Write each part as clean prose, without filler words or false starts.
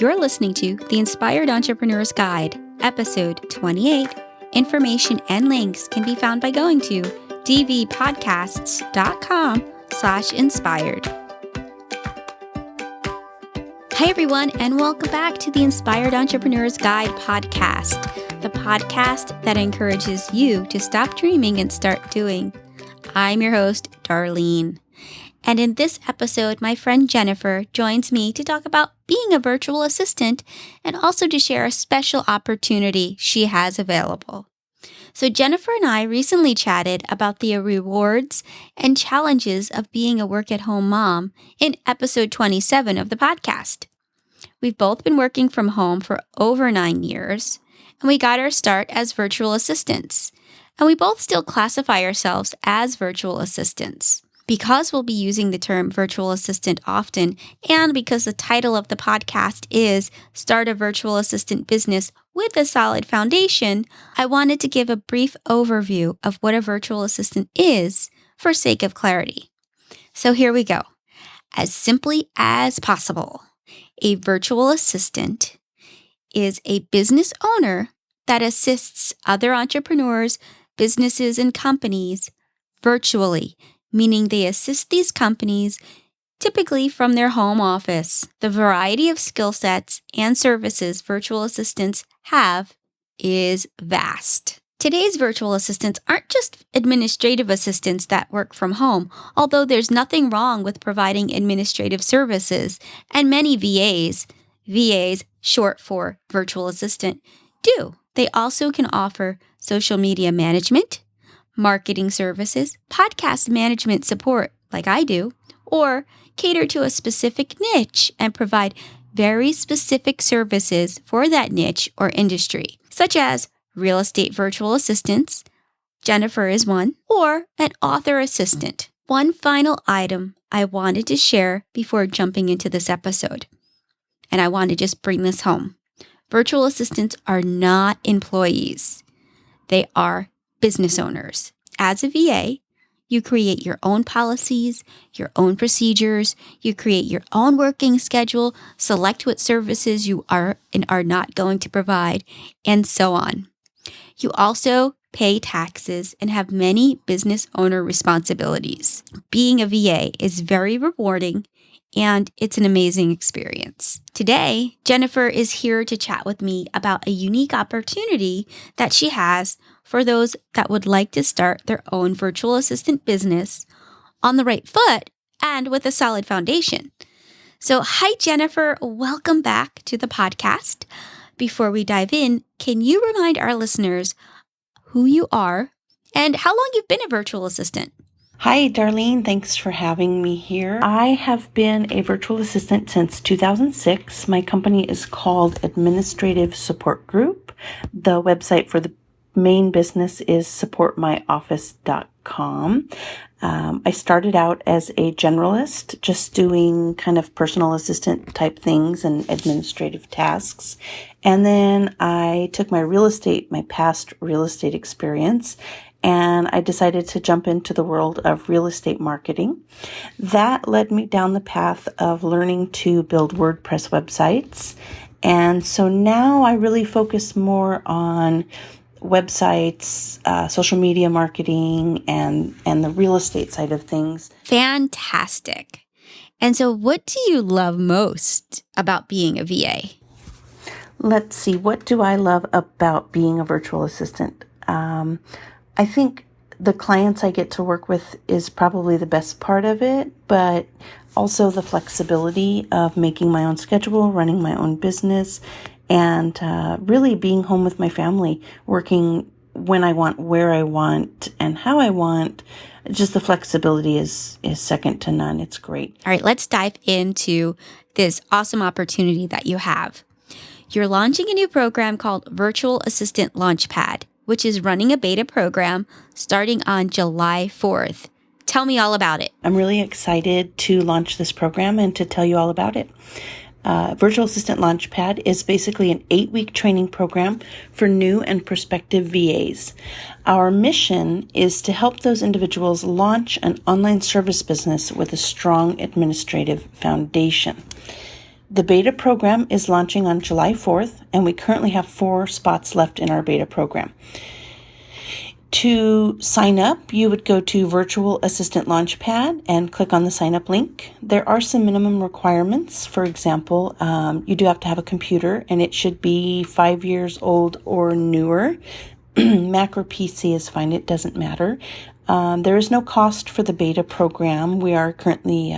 You're listening to The Inspired Entrepreneur's Guide, Episode 28. Information and links can be found by going to dvpodcasts.com/inspired. Hi, everyone, and welcome back to the Inspired Entrepreneur's Guide podcast, the podcast that encourages you to stop dreaming and start doing. I'm your host, Darlene. And in this episode, my friend Jenifer joins me to talk about being a virtual assistant and also to share a special opportunity she has available. So Jenifer and I recently chatted about the rewards and challenges of being a work-at-home mom in episode 27 of the podcast. We've both been working from home for over 9 years, and we got our start as virtual assistants. And we both still classify ourselves as virtual assistants. Because we'll be using the term virtual assistant often, and because the title of the podcast is Start a Virtual Assistant Business with a Solid Foundation, I wanted to give a brief overview of what a virtual assistant is for sake of clarity. So here we go. As simply as possible, a virtual assistant is a business owner that assists other entrepreneurs, businesses, and companies virtually, meaning they assist these companies typically from their home office. The variety of skill sets and services virtual assistants have is vast. Today's virtual assistants aren't just administrative assistants that work from home, although there's nothing wrong with providing administrative services, and many VAs, short for virtual assistant, do. They also can offer social media management, marketing services, podcast management support, like I do, or cater to a specific niche and provide very specific services for that niche or industry, such as real estate virtual assistants, Jenifer is one, or an author assistant. One final item I wanted to share before jumping into this episode, and I want to just bring this home. Virtual assistants are not employees. They are business owners. As a VA, you create your own policies, your own procedures, you create your own working schedule, select what services you are and are not going to provide, and so on. You also pay taxes and have many business owner responsibilities. Being a VA is very rewarding, and it's an amazing experience. Today, Jenifer is here to chat with me about a unique opportunity that she has for those that would like to start their own virtual assistant business on the right foot and with a solid foundation. So, hi, Jenifer. Welcome back to the podcast. Before we dive in, can you remind our listeners who you are and how long you've been a virtual assistant? Hi, Darlene. Thanks for having me here. I have been a virtual assistant since 2006. My company is called Administrative Support Group. The website for the main business is supportmyoffice.com. I started out as a generalist, just doing kind of personal assistant type things and administrative tasks. And then I took my past real estate experience, and I decided to jump into the world of real estate marketing. That led me down the path of learning to build WordPress websites. And so now I really focus more on websites, social media marketing, and the real estate side of things. Fantastic. And so what do you love most about being a VA? Let's see, what do I love about being a virtual assistant? I think the clients I get to work with is probably the best part of it, but also the flexibility of making my own schedule, running my own business, and really being home with my family, working when I want, where I want, and how I want. Just the flexibility is second to none. It's great. All right, let's dive into this awesome opportunity that you have. You're launching a new program called Virtual Assistant Launchpad, which is running a beta program starting on July 4th. Tell me all about it. I'm really excited to launch this program and to tell you all about it. Virtual Assistant Launchpad is basically an 8-week training program for new and prospective VAs. Our mission is to help those individuals launch an online service business with a strong administrative foundation. The beta program is launching on July 4th, and we currently have 4 spots left in our beta program. To sign up, you would go to Virtual Assistant Launchpad and click on the sign up link. There are some minimum requirements. For example, you do have to have a computer, and it should be 5 years old or newer. Mac or PC is fine, it doesn't matter. There is no cost for the beta program. We are currently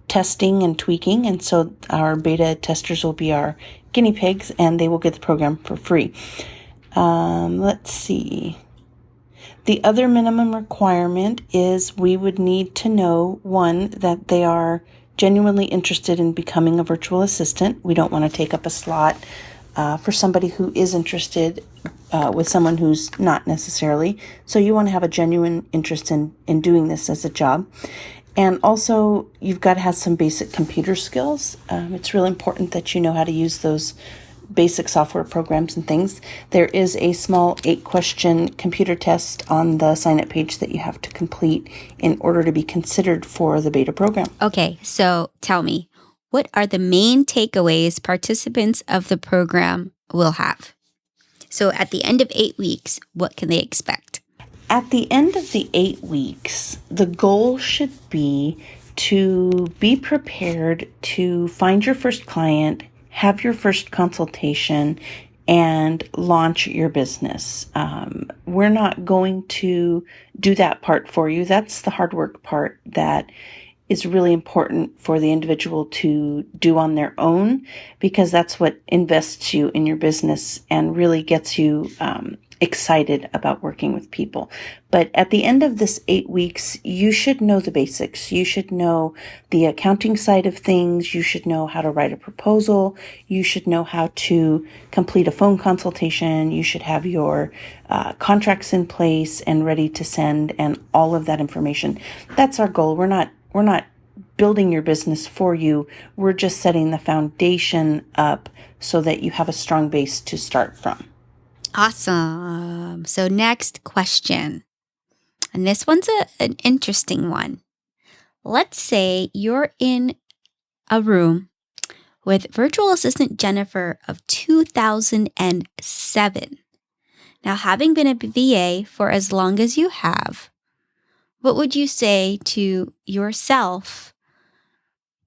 testing and tweaking, and so our beta testers will be our guinea pigs, and they will get the program for free. Let's see. The other minimum requirement is we would need to know, one, that they are genuinely interested in becoming a virtual assistant. We don't want to take up a slot for somebody who is interested with someone who's not necessarily. So you want to have a genuine interest in doing this as a job. And also, you've got to have some basic computer skills. It's really important that you know how to use those basic software programs and things. There is a small 8-question computer test on the sign-up page that you have to complete in order to be considered for the beta program. Okay, so tell me, what are the main takeaways participants of the program will have? So at the end of 8 weeks, what can they expect? At the end of the 8 weeks, the goal should be to be prepared to find your first client, have your first consultation, and launch your business. We're not going to do that part for you. That's the hard work part that is really important for the individual to do on their own, because that's what invests you in your business and really gets you excited about working with people. But at the end of this 8 weeks, you should know the basics. You should know the accounting side of things. You should know how to write a proposal. You should know how to complete a phone consultation. You should have your contracts in place and ready to send, and all of that information. That's our goal. We're not building your business for you. We're just setting the foundation up so that you have a strong base to start from. Awesome. So next question. And this one's an interesting one. Let's say you're in a room with virtual assistant Jenifer of 2007. Now, having been a VA for as long as you have, what would you say to yourself,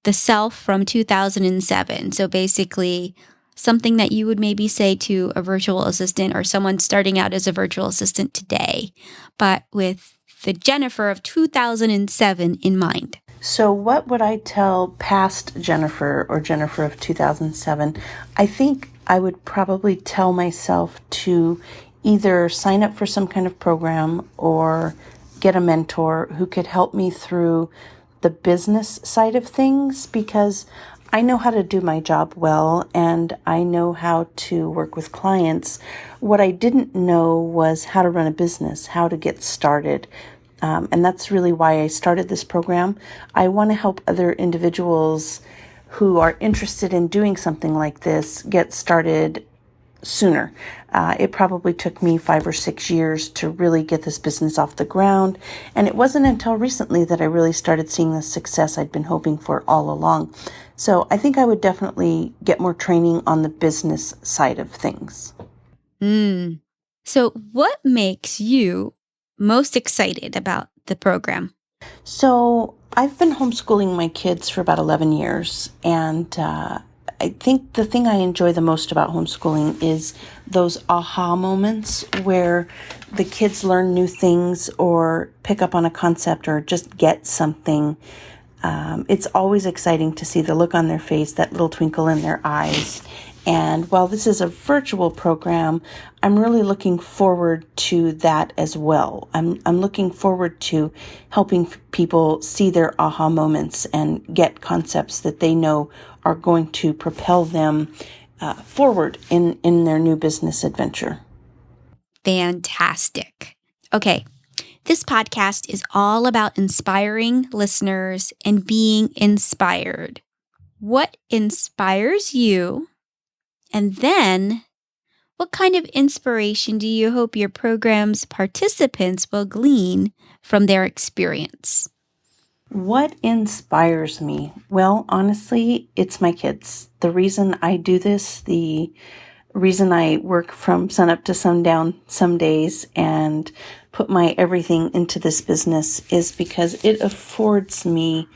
the self from 2007? So basically, something that you would maybe say to a virtual assistant or someone starting out as a virtual assistant today, but with the Jenifer of 2007 in mind. So what would I tell past Jenifer or Jenifer of 2007? I think I would probably tell myself to either sign up for some kind of program or get a mentor who could help me through the business side of things, because I know how to do my job well and I know how to work with clients. What I didn't know was how to run a business, how to get started. And that's really why I started this program. I want to help other individuals who are interested in doing something like this get started sooner. It probably took me 5 or 6 years to really get this business off the ground. And it wasn't until recently that I really started seeing the success I'd been hoping for all along. So I think I would definitely get more training on the business side of things. So what makes you most excited about the program? So I've been homeschooling my kids for about 11 years, and I think the thing I enjoy the most about homeschooling is those aha moments where the kids learn new things or pick up on a concept or just get something. It's always exciting to see the look on their face, that little twinkle in their eyes. And while this is a virtual program, I'm really looking forward to that as well. I'm looking forward to helping people see their aha moments and get concepts that they know are going to propel them forward in their new business adventure. Fantastic. Okay. This podcast is all about inspiring listeners and being inspired. What inspires you? And then, what kind of inspiration do you hope your program's participants will glean from their experience? What inspires me? Well, honestly, it's my kids. The reason I do this, the reason I work from sunup to sundown some days and put my everything into this business is because it affords me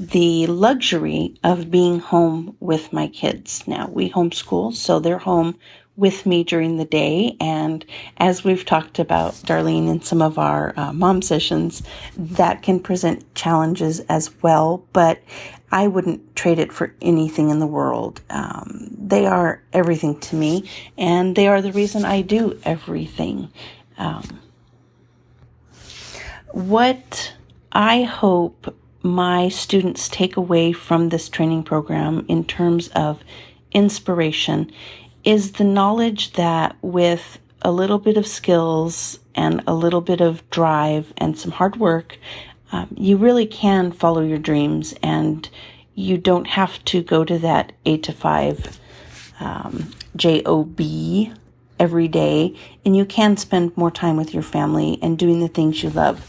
the luxury of being home with my kids. Now, we homeschool, so they're home with me during the day. And as we've talked about, Darlene, in some of our mom sessions, that can present challenges as well. But I wouldn't trade it for anything in the world. They are everything to me, and they are the reason I do everything. What I hope my students take away from this training program in terms of inspiration is the knowledge that with a little bit of skills and a little bit of drive and some hard work, you really can follow your dreams, and you don't have to go to that 8 to 5 job every day, and you can spend more time with your family and doing the things you love.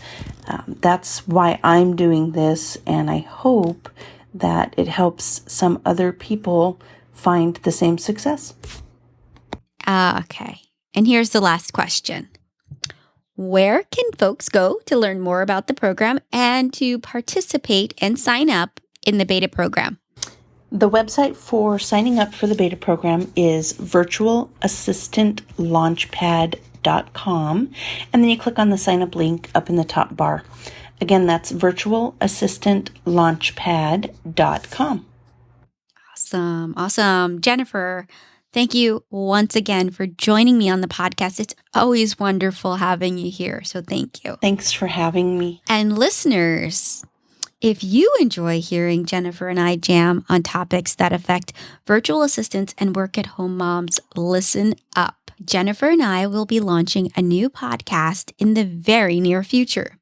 That's why I'm doing this, and I hope that it helps some other people find the same success. Okay. And here's the last question. Where can folks go to learn more about the program and to participate and sign up in the beta program? The website for signing up for the beta program is virtualassistantlaunchpad.com, and then you click on the sign up link up in the top bar. Again, that's virtualassistantlaunchpad.com. Awesome. Jenifer, thank you once again for joining me on the podcast. It's always wonderful having you here, so thank you. Thanks for having me. And listeners, if you enjoy hearing Jenifer and I jam on topics that affect virtual assistants and work-at-home moms, listen up. Jenifer and I will be launching a new podcast in the very near future.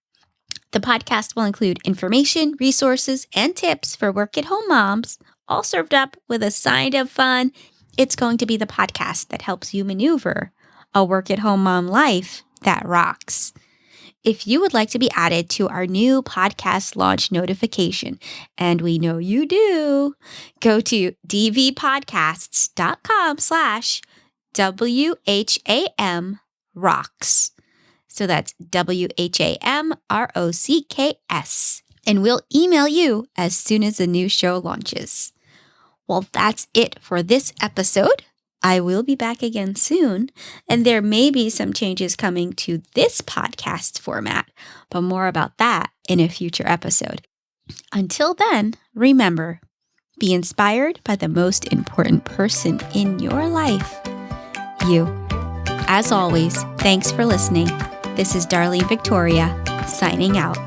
The podcast will include information, resources, and tips for work-at-home moms, all served up with a side of fun. It's going to be the podcast that helps you maneuver a work-at-home mom life that rocks. If you would like to be added to our new podcast launch notification, and we know you do, go to dvpodcasts.com/WHAM rocks. So that's WHAMROCKS. And we'll email you as soon as the new show launches. Well, that's it for this episode. I will be back again soon, and there may be some changes coming to this podcast format, but more about that in a future episode. Until then, remember, be inspired by the most important person in your life, you. As always, thanks for listening. This is Darlene Victoria, signing out.